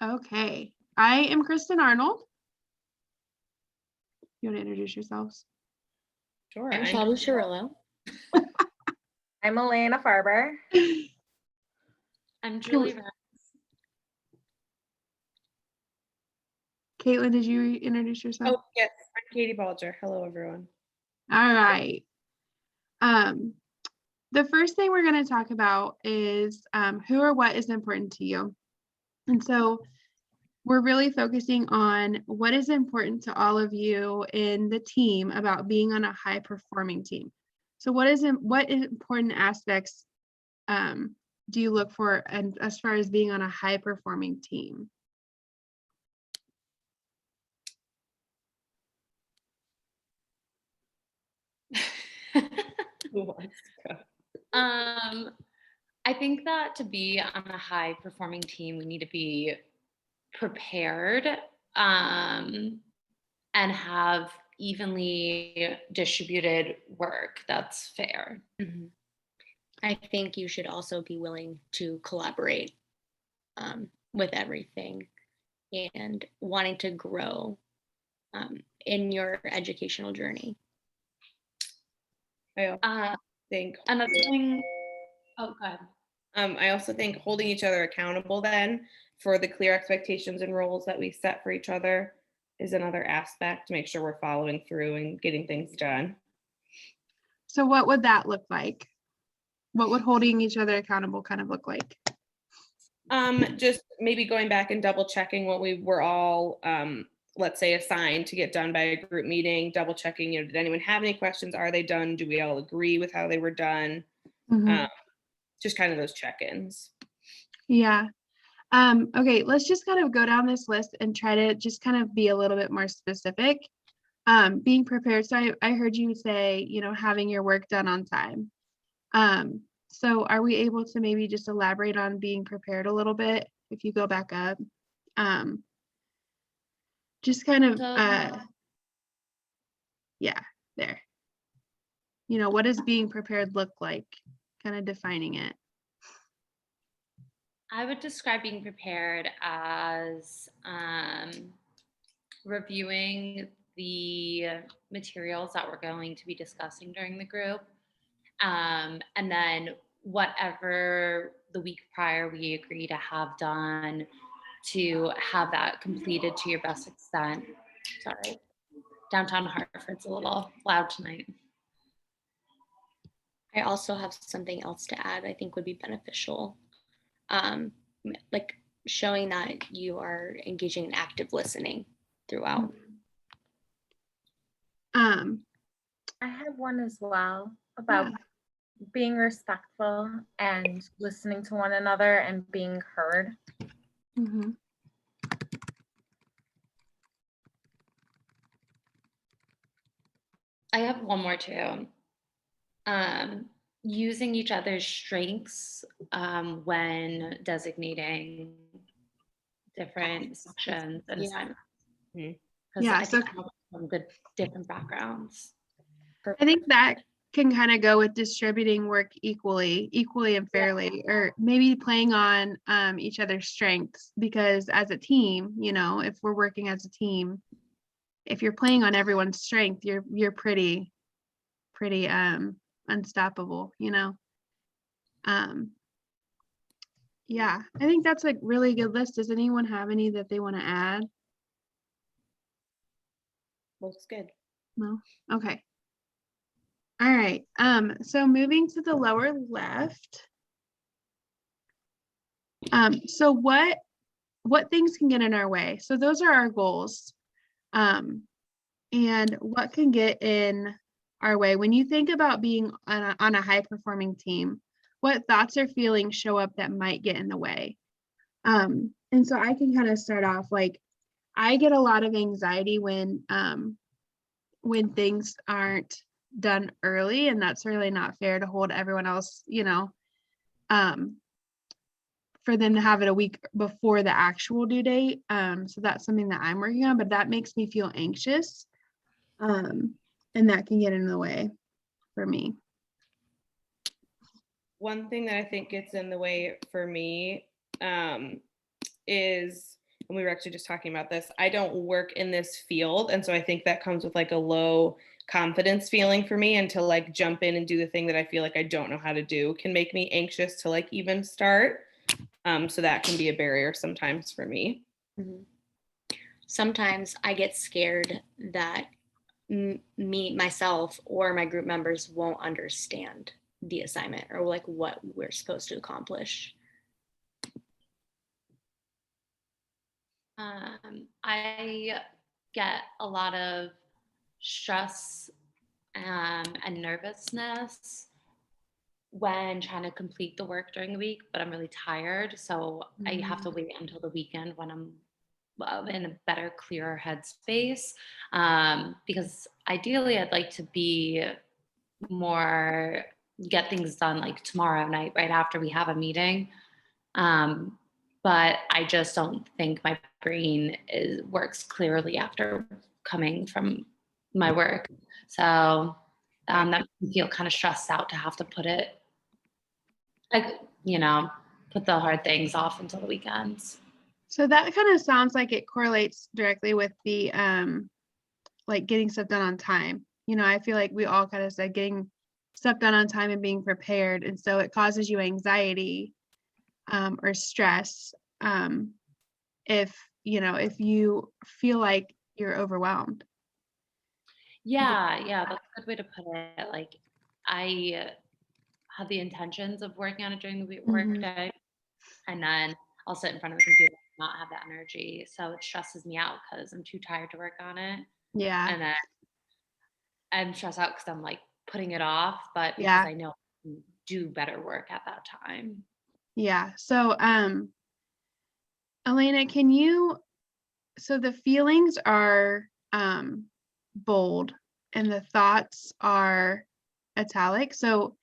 Okay. I am Kristen Arnold. You want to introduce yourselves? Sure. I'm Shelby Cirillo. I'm Elena Farber. I'm Julie Ryan. Caitlin, did you introduce yourself? Oh, yes. I'm Katie Balger. Hello, everyone. All right. The first thing we're going to talk about is who or what is important to you. And so we're really focusing on what is important to all of you in the team about being on a high performing team. So what is important aspects do you look for and as far as being on a high performing team? Who wants to go? I think that to be on a high performing team, we need to be prepared and have evenly distributed work that's fair. Mm-hmm. I think you should also be willing to collaborate with everything and wanting to grow in your educational journey. I think another thing. Oh, go ahead. I also think holding each other accountable then for the clear expectations and roles that we set for each other is another aspect to make sure we're following through and getting things done. So what would that look like? What would holding each other accountable kind of look like? Just maybe going back and double checking what we were all, let's say, assigned to get done by a group meeting, double checking, did anyone have any questions? Are they done? Do we all agree with how they were done? Mm-hmm. Just kind of those check-ins. Yeah. Okay, let's just kind of go down this list and try to just kind of be a little bit more specific. Being prepared. So I heard you say, having your work done on time. So are we able to maybe just elaborate on being prepared a little bit if you go back up? Just kind of, yeah, there. What does being prepared look like? Kind of defining it. I would describe being prepared as reviewing the materials that we're going to be discussing during the group. And then whatever the week prior we agree to have done, to have that completed to your best extent. Sorry, downtown Hartford's a little loud tonight. I also have something else to add I think would be beneficial. Like showing that you are engaging in active listening throughout. I have one as well about being respectful and listening to one another and being heard. Mm-hmm. I have one more too. Using each other's strengths when designating different sections and assignments. Because Yeah, I think from good different backgrounds. I think that can kind of go with distributing work equally and fairly, or maybe playing on each other's strengths, because as a team, if we're working as a team, if you're playing on everyone's strength, you're pretty unstoppable, yeah, I think that's a really good list. Does anyone have any that they want to add? Looks good. No? Okay. All right. So moving to the lower left. So what things can get in our way? So those are our goals. And what can get in our way when you think about being on a high performing team? What thoughts or feelings show up that might get in the way? And so I can kind of start off, like, I get a lot of anxiety when things aren't done early, and that's really not fair to hold everyone else, for them to have it a week before the actual due date. So that's something that I'm working on, but that makes me feel anxious. And that can get in the way for me. One thing that I think gets in the way for me is and we were actually just talking about this, I don't work in this field. And so I think that comes with like a low confidence feeling for me, and to like jump in and do the thing that I feel like I don't know how to do can make me anxious to like even start. So that can be a barrier sometimes for me. Mhm. Sometimes I get scared that me, myself, or my group members won't understand the assignment or like what we're supposed to accomplish. I get a lot of stress and nervousness when trying to complete the work during the week, but I'm really tired. So I have to wait until the weekend when I'm in a better, clearer headspace. Because ideally, I'd like to be more, get things done like tomorrow night, right after we have a meeting. But I just don't think my brain works clearly after coming from my work. So that makes me feel kind of stressed out to have to put it, like, put the hard things off until the weekends. So that kind of sounds like it correlates directly with the like getting stuff done on time. I feel like we all kind of said getting stuff done on time and being prepared. And so it causes you anxiety or stress if you feel like you're overwhelmed. Yeah, that's a good way to put it. Like, I have the intentions of working on it during the work Mhm. day, and then I'll sit in front of the computer and not have that energy. So it stresses me out because I'm too tired to work on it. Yeah. And then I'm stressed out because I'm like putting it off, but because Yeah. I know I can do better work at that time. Yeah. So Elena, so the feelings are bold and the thoughts are italic. So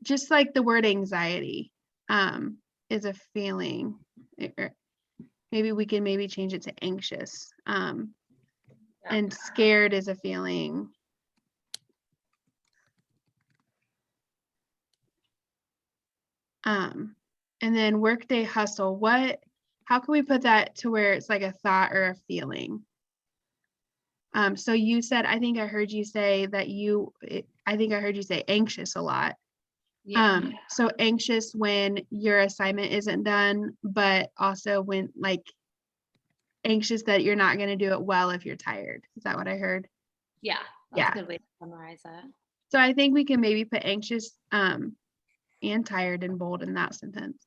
just like the word anxiety is a feeling, or maybe we can change it to anxious. And scared is a feeling. And then workday hustle, how can we put that to where it's like a thought or a feeling? So you said, I think I heard you say anxious a lot. Yeah. So anxious when your assignment isn't done, but also when like anxious that you're not going to do it well if you're tired. Is that what I heard? Yeah. That's a good way to summarize it. So I think we can maybe put anxious and tired in bold in that sentence.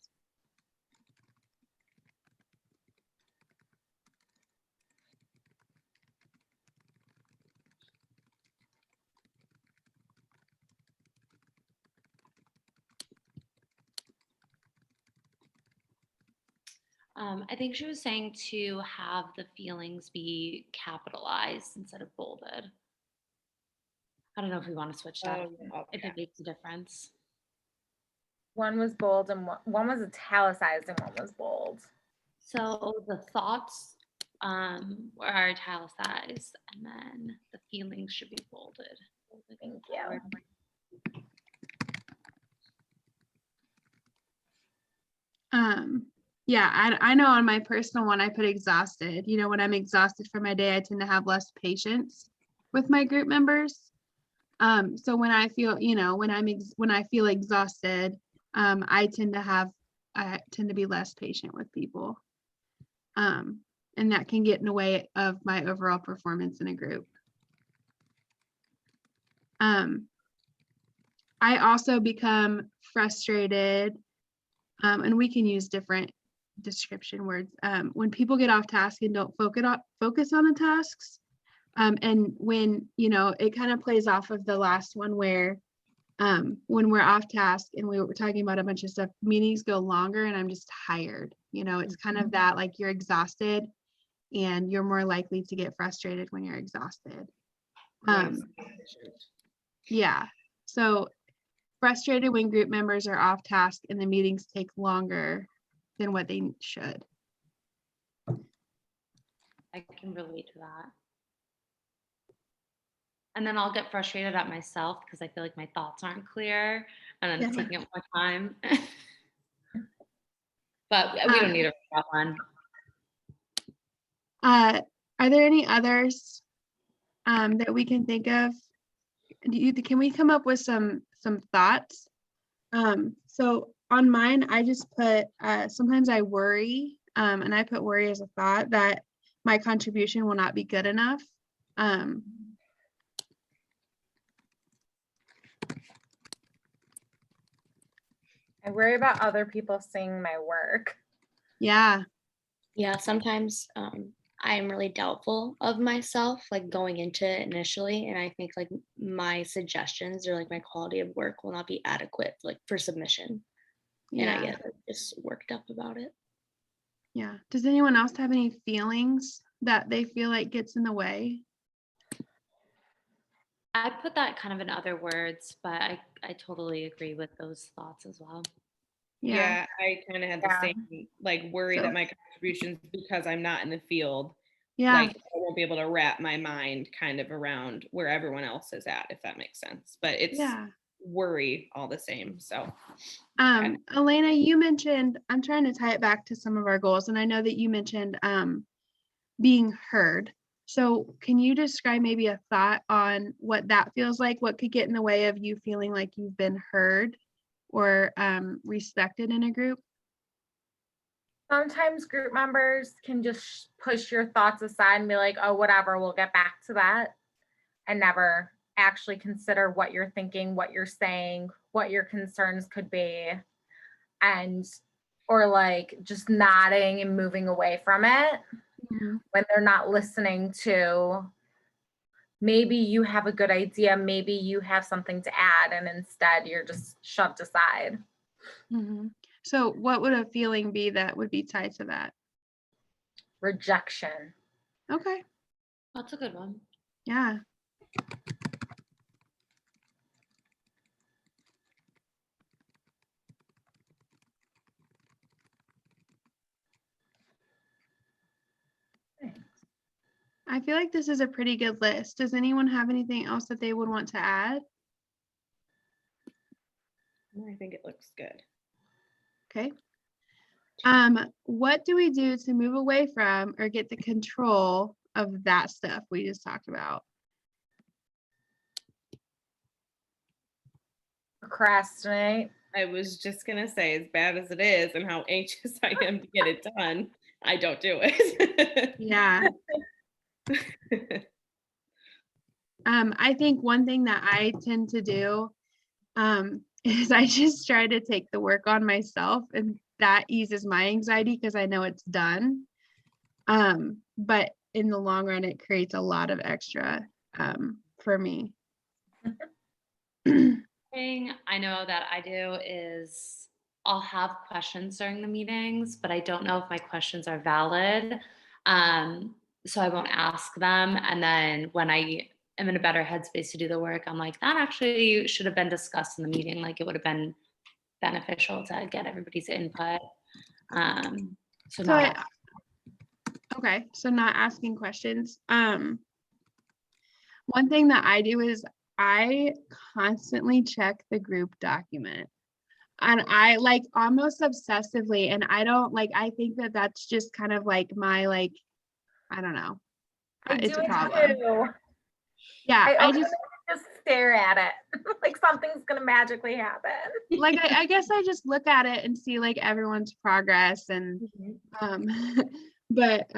I think she was saying to have the feelings be capitalized instead of bolded. I don't know if we want to switch that, if it makes a difference. One was bold and one was italicized and one was bold. So the thoughts were italicized, and then the feelings should be bolded. Thank you. Yeah, I know on my personal one, I put exhausted. When I'm exhausted from my day, I tend to have less patience with my group members. So when I feel, when I feel exhausted, I tend to be less patient with people. And that can get in the way of my overall performance in a group. I also become frustrated, and we can use different description words. When people get off task and don't focus on the tasks, and when it kind of plays off of the last one where when we're off task and we were talking about a bunch of stuff, meetings go longer and I'm just tired. It's kind of that, like, you're exhausted and you're more likely to get frustrated when you're exhausted. Yeah. So frustrated when group members are off task and the meetings take longer than what they should. I can relate to that. And then I'll get frustrated at myself because I feel like my thoughts aren't clear and then it's taking up more time. But we don't need a that one. Are there any others that we can think of? Can we come up with some thoughts? So on mine, I just put sometimes I worry, and I put worry as a thought that my contribution will not be good enough. I worry about other people seeing my work. Yeah. Yeah, sometimes I'm really doubtful of myself, like going into it initially, and I think like my suggestions or like my quality of work will not be adequate like for submission, and I Yeah. get like, just worked up about it. Yeah. Does anyone else have any feelings that they feel like gets in the way? I put that kind of in other words, but I totally agree with those thoughts as well. Yeah, I kind of had the Yeah. same like worry So- that my contributions, because I'm not in the field, Yeah. like I won't be able to wrap my mind kind of around where everyone else is at, if that makes sense. But it's Yeah. worry all the same. So Elena, you mentioned, I'm trying to tie it back to some of our goals, and I know that you mentioned being heard. So can you describe maybe a thought on what that feels like? What could get in the way of you feeling like you've been heard or respected in a group? Sometimes group members can just push your thoughts aside and be like, oh, whatever, we'll get back to that, and never actually consider what you're thinking, what you're saying, what your concerns could be, and or like just nodding and moving away from it when they're not listening to maybe you have a good idea, maybe you have something to add, and instead you're just shoved aside. Mhm. So what would a feeling be that would be tied to that? Rejection. Okay. That's a good one. Yeah. I feel like this is a pretty good list. Does anyone have anything else that they would want to add? I think it looks good. Okay. What do we do to move away from or get the control of that stuff we just talked about? Procrastinate. I was just gonna say, as bad as it is and how anxious I am to get it done, I don't do it. Yeah. I think one thing that I tend to do is I just try to take the work on myself, and that eases my anxiety because I know it's done. But in the long run, it creates a lot of extra for me. Thing I know that I do is I'll have questions during the meetings, but I don't know if my questions are valid. So I won't ask them. And then when I am in a better headspace to do the work, I'm like, that actually should have been discussed in the meeting. Like it would have been beneficial to get everybody's input. So So not okay, so not asking questions. One thing that I do is I constantly check the group document. And I like almost obsessively, and I don't like, I think that that's just kind of like my, like, I don't know. I It's do a it problem. too. Yeah, I I open just, it and just stare at it like something's gonna magically happen. like, I guess I just look at it and see like everyone's progress and, but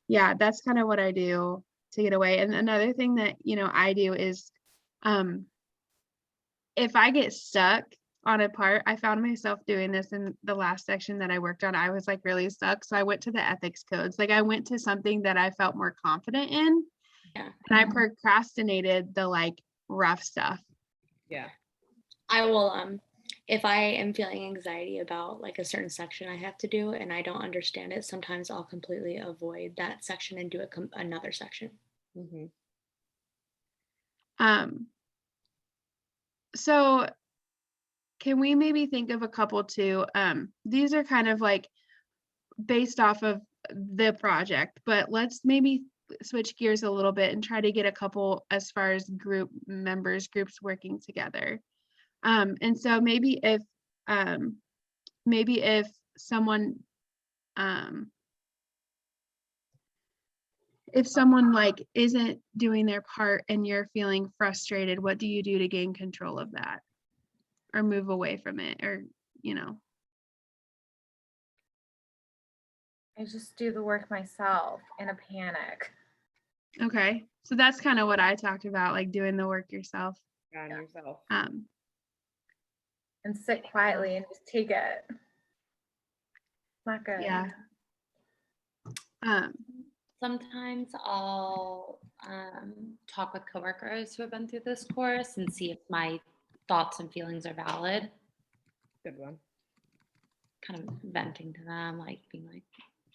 yeah, that's kind of what I do to get away. And another thing that, I do is, if I get stuck on a part, I found myself doing this in the last section that I worked on. I was like really stuck. So I went to the ethics codes. Like I went to something that I felt more confident in. Yeah. And I procrastinated the like rough stuff. Yeah. I will if I am feeling anxiety about like a certain section I have to do and I don't understand it, sometimes I'll completely avoid that section and do another section. Mhm. So can we maybe think of a couple too? These are kind of like based off of the project, but let's maybe switch gears a little bit and try to get a couple as far as groups working together. And so maybe if someone if someone like isn't doing their part and you're feeling frustrated, what do you do to gain control of that? Or move away from it, or, you know? I just do the work myself in a panic. Okay, so that's kind of what I talked about, like doing the work yourself. On yourself. And sit quietly and just take it. Not good. Yeah. Sometimes I'll talk with coworkers who have been through this course and see if my thoughts and feelings are valid. Good one. Kind of venting to them, like being like,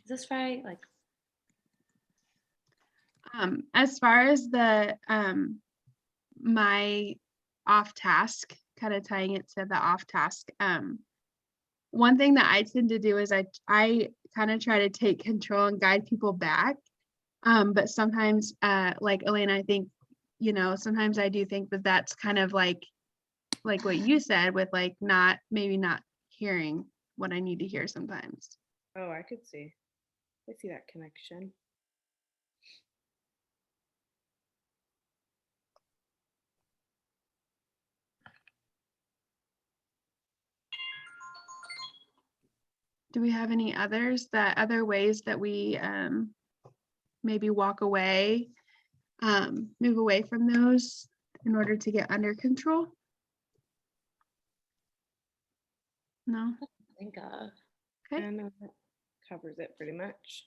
"Is this right?" Like, As far as the my off task, kind of tying it to the off task, one thing that I tend to do is I kind of try to take control and guide people back. But sometimes, like Elena, I think, you know, sometimes I do think that that's kind of like what you said, with like maybe not hearing what I need to hear sometimes. Oh, I see that connection. Do we have any other ways that we maybe walk away, move away from those in order to get under control? No? think of. Okay. And that covers it pretty much.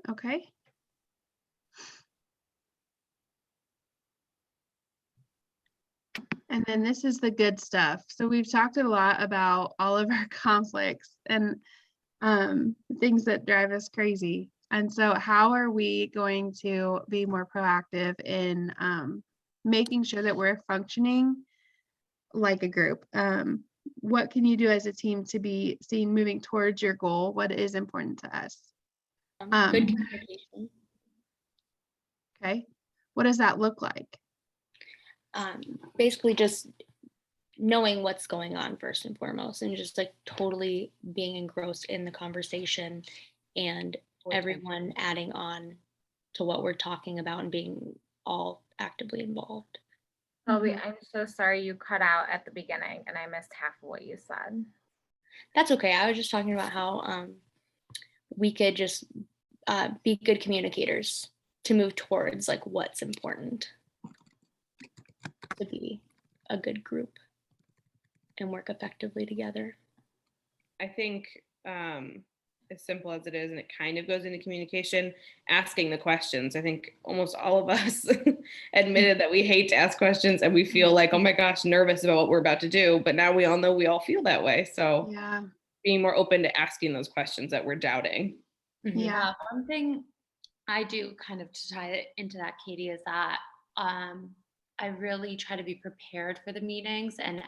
Okay. And then this is the good stuff. So we've talked a lot about all of our conflicts and things that drive us crazy. And so how are we going to be more proactive in making sure that we're functioning like a group? What can you do as a team to be seen moving towards your goal? What is important to us? Good communication. Okay. What does that look like? Basically just knowing what's going on first and foremost, and just like totally being engrossed in the conversation and everyone adding on to what we're talking about and being all actively involved. Toby, I'm so sorry you cut out at the beginning and I missed half of what you said. That's okay. I was just talking about how we could just be good communicators to move towards like what's important to be a good group and work effectively together. I think as simple as it is, and it kind of goes into communication, asking the questions. I think almost all of us admitted that we hate to ask questions and we feel like, oh my gosh, nervous about what we're about to do. But now we all know we all feel that way. So Yeah. being more open to asking those questions that we're doubting. Yeah. One thing I do kind of to tie it into that, Katie, is that I really try to be prepared for the meetings and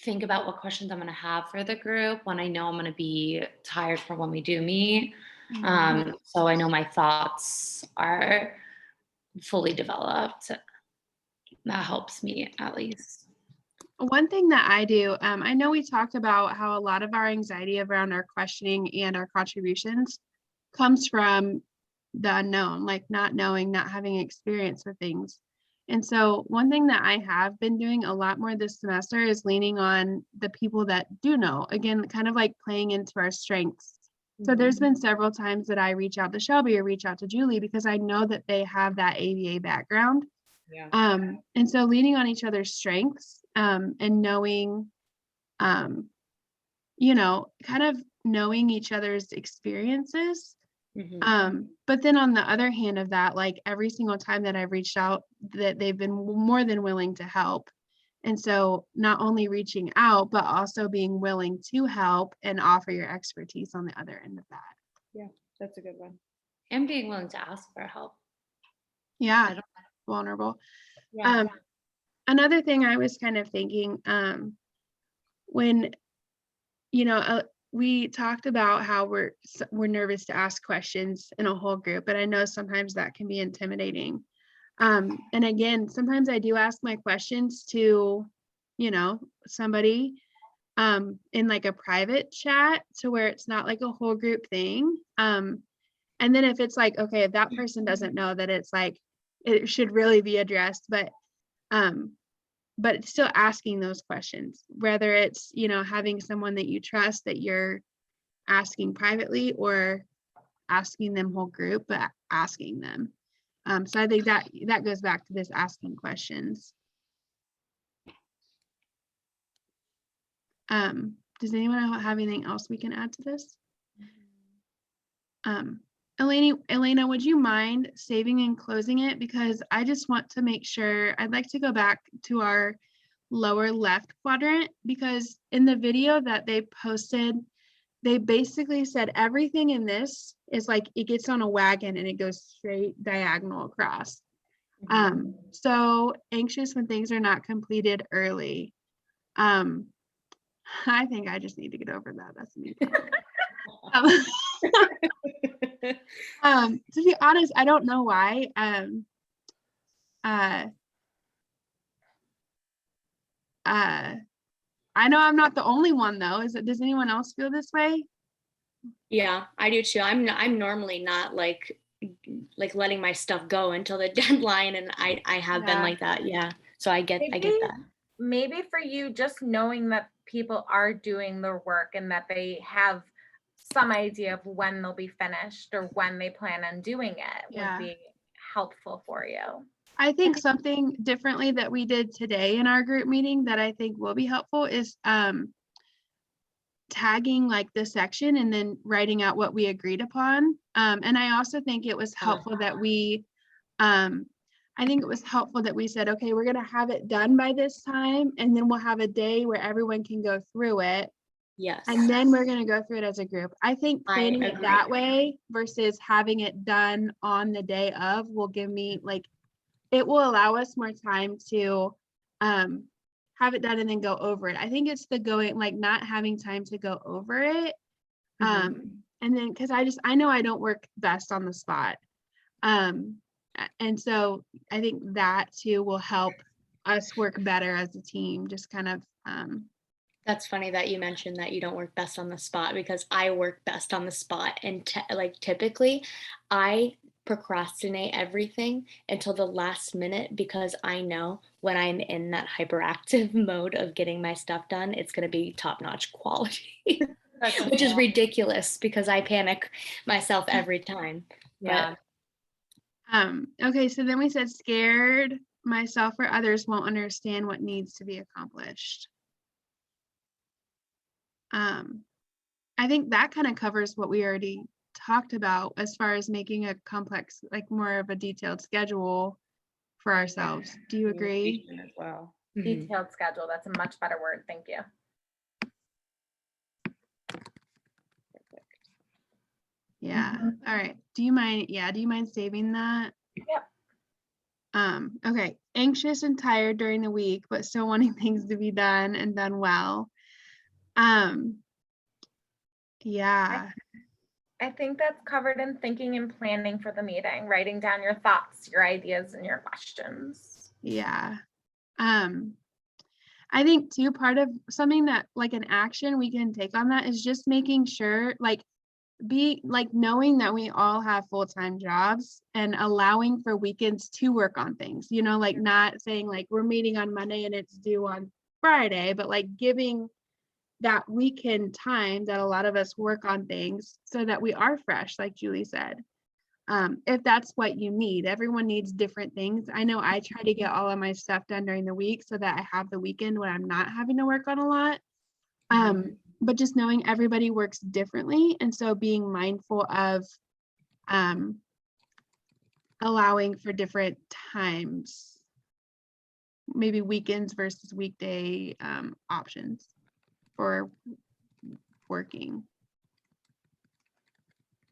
think about what questions I'm going to have for the group when I know I'm going to be tired for when we do meet. So I know my thoughts are fully developed. That helps me at least. One thing that I do, I know we talked about how a lot of our anxiety around our questioning and our contributions comes from the unknown, like not knowing, not having experience with things. And so one thing that I have been doing a lot more this semester is leaning on the people that do know, again, kind of like playing into our strengths. So there's been several times that I reach out to Shelby or reach out to Julie because I know that they have that ABA background. Yeah. And so leaning on each other's strengths and knowing, you know, kind of knowing each other's experiences. But then on the other hand of that, like every single time that I've reached out, that they've been more than willing to help. And so not only reaching out, but also being willing to help and offer your expertise on the other end of that. Yeah, that's a good one. And being willing to ask for help. Yeah, vulnerable. Yeah. Another thing I was kind of thinking, when, you know, we talked about how we're nervous to ask questions in a whole group, but I know sometimes that can be intimidating. And again, sometimes I do ask my questions to, you know, somebody in like a private chat to where it's not like a whole group thing. And then if it's like, okay, if that person doesn't know, that it's like, it should really be addressed, but it's still asking those questions, whether it's, having someone that you trust that you're asking privately or asking them whole group, but asking them. So I think that goes back to this asking questions. Does anyone have anything else we can add to this? Elena, would you mind saving and closing it? Because I just want to make sure, I'd like to go back to our lower left quadrant, because in the video that they posted, they basically said everything in this is like, it gets on a wagon and it goes straight diagonal across. So anxious when things are not completed early. I think I just need to get over that. That's me. To be honest, I don't know why. I know I'm not the only one though. Does anyone else feel this way? Yeah, I do too. I'm normally not like letting my stuff go until the deadline, and I have been Yeah. like that. Yeah. So I get that. Maybe for you, just knowing that people are doing their work and that they have some idea of when they'll be finished or when they plan on doing it Yeah. would be helpful for you. I think something differently that we did today in our group meeting that I think will be helpful is tagging like the section and then writing out what we agreed upon. And I also think it was helpful that I think it was helpful that we said, okay, we're going to have it done by this time, and then we'll have a day where everyone can go through it. Yes. And then we're going to go through it as a group. I think planning it agree. that way versus having it done on the day of will give me it will allow us more time to have it done and then go over it. I think it's the going, not having time to go over it. And then, cause I know I don't work best on the spot. And so I think that too will help us work better as a team, just kind of, That's funny that you mentioned that you don't work best on the spot, because I work best on the spot, and typically I procrastinate everything until the last minute, because I know when I'm in that hyperactive mode of getting my stuff done, it's going to be top-notch quality, which is ridiculous because I panic myself every time. Yeah. Okay, so then we said scared myself or others won't understand what needs to be accomplished. I think that kind of covers what we already talked about as far as making a complex, more of a detailed schedule for ourselves. Do you agree? As well. Detailed schedule. That's a much better word. Thank you. Yeah. All right. Do you mind saving that? Yep. Okay. Anxious and tired during the week, but still wanting things to be done and done well. Yeah. I think that's covered in thinking and planning for the meeting, writing down your thoughts, your ideas, and your questions. Yeah. I think too, part of something that an action we can take on that is just making sure knowing that we all have full-time jobs and allowing for weekends to work on things, not saying we're meeting on Monday and it's due on Friday, but giving that weekend time that a lot of us work on things so that we are fresh, like Julie said. If that's what you need, everyone needs different things. I know I try to get all of my stuff done during the week so that I have the weekend when I'm not having to work on a lot. But just knowing everybody works differently. And so being mindful of allowing for different times, maybe weekends versus weekday options for working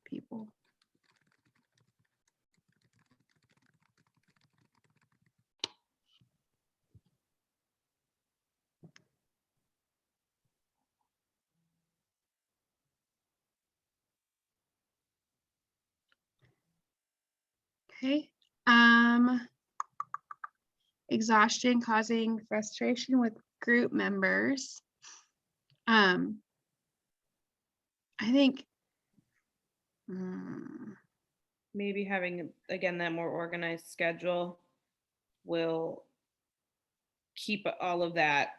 people. Okay. Exhaustion causing frustration with group members. I think maybe having, again, that more organized schedule will keep all of that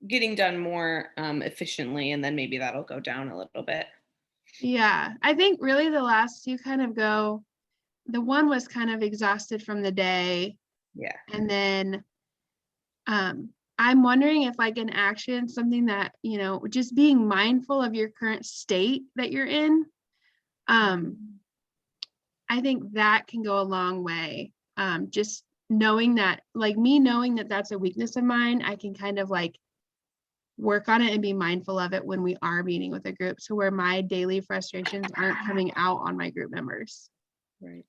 getting done more efficiently, and then maybe that'll go down a little bit. Yeah, I think really the last two kind of go, the one was kind of exhausted from the day. Yeah. And then I'm wondering if like an action, something that, you know, just being mindful of your current state that you're in. I think that can go a long way. Just knowing that, like me knowing that that's a weakness of mine, I can kind of like work on it and be mindful of it when we are meeting with a group. So where my daily frustrations aren't coming out on my group members. Right.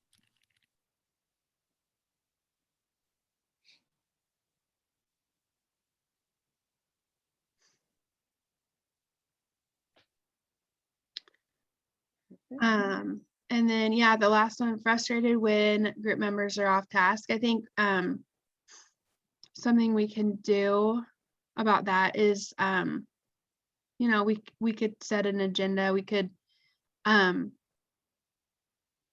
And then, yeah, the last one, frustrated when group members are off task. I think something we can do about that is, you know, we could set an agenda. We could, you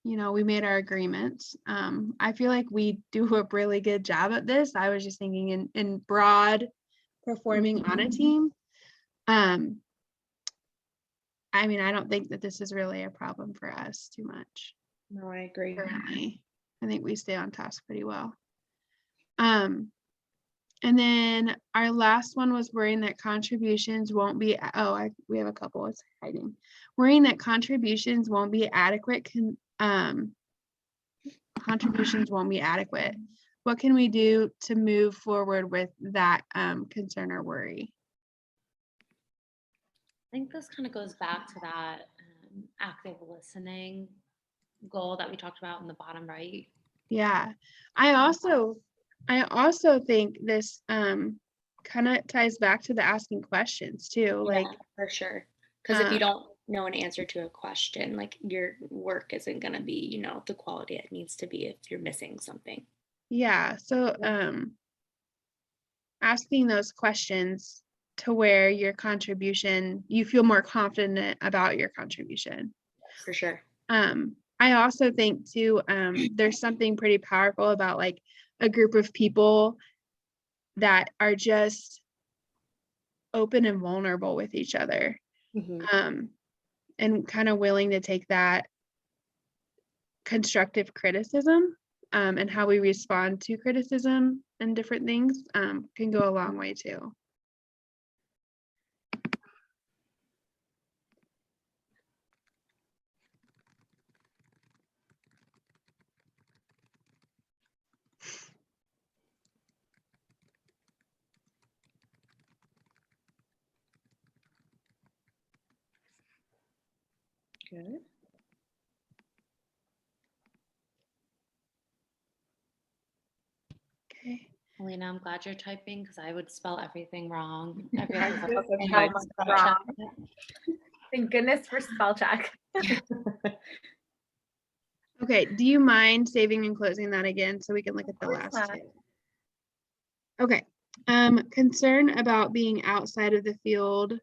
know, we made our agreements. I feel like we do a really good job at this. I was just thinking in broad performing on a team. I mean, I don't think that this is really a problem for us too much. No, I agree. Currently, I think we stay on task pretty well. And then our last one was worrying that contributions won't be, we have a couple, it's hiding. Worrying that contributions won't be adequate, contributions won't be adequate. What can we do to move forward with that concern or worry? I think this kind of goes back to that active listening goal that we talked about in the bottom right. Yeah, I also think this kind of ties back to the asking questions too. Like, Yeah, for sure. Because if you don't know an answer to a question, like your work isn't going to be, you know, the quality it needs to be if you're missing something. yeah, so asking those questions to where your contribution, you feel more confident about your contribution. For sure. I also think too, there's something pretty powerful about like a group of people that are just open and vulnerable with each other. And kind of willing to take that constructive criticism and how we respond to criticism and different things can go a long way too. Good. Okay. Alina, I'm glad you're typing because I would spell everything wrong. I Everything just was spelled hard my to spell wrong. check. Thank goodness for spell check. Okay, do you mind saving and closing that again so we can look at the course last not. two? Okay. Concern about being outside of the field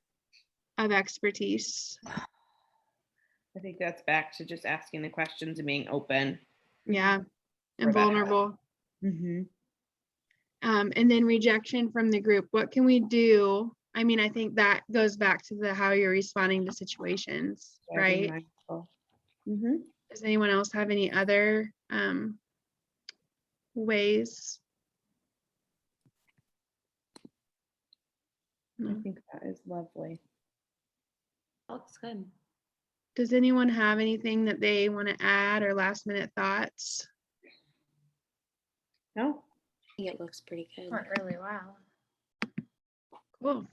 of expertise. I think that's back to just asking the questions and being open. Yeah, and For that. vulnerable. Mm-hmm. And then rejection from the group. What can we do? I mean, I think that goes back to the how you're responding to situations, right? Mm-hmm. Does anyone else have any other ways? I No. think that is lovely. Looks good. Does anyone have anything that they want to add or last minute thoughts? No. I think it looks pretty good. Went really well. Cool.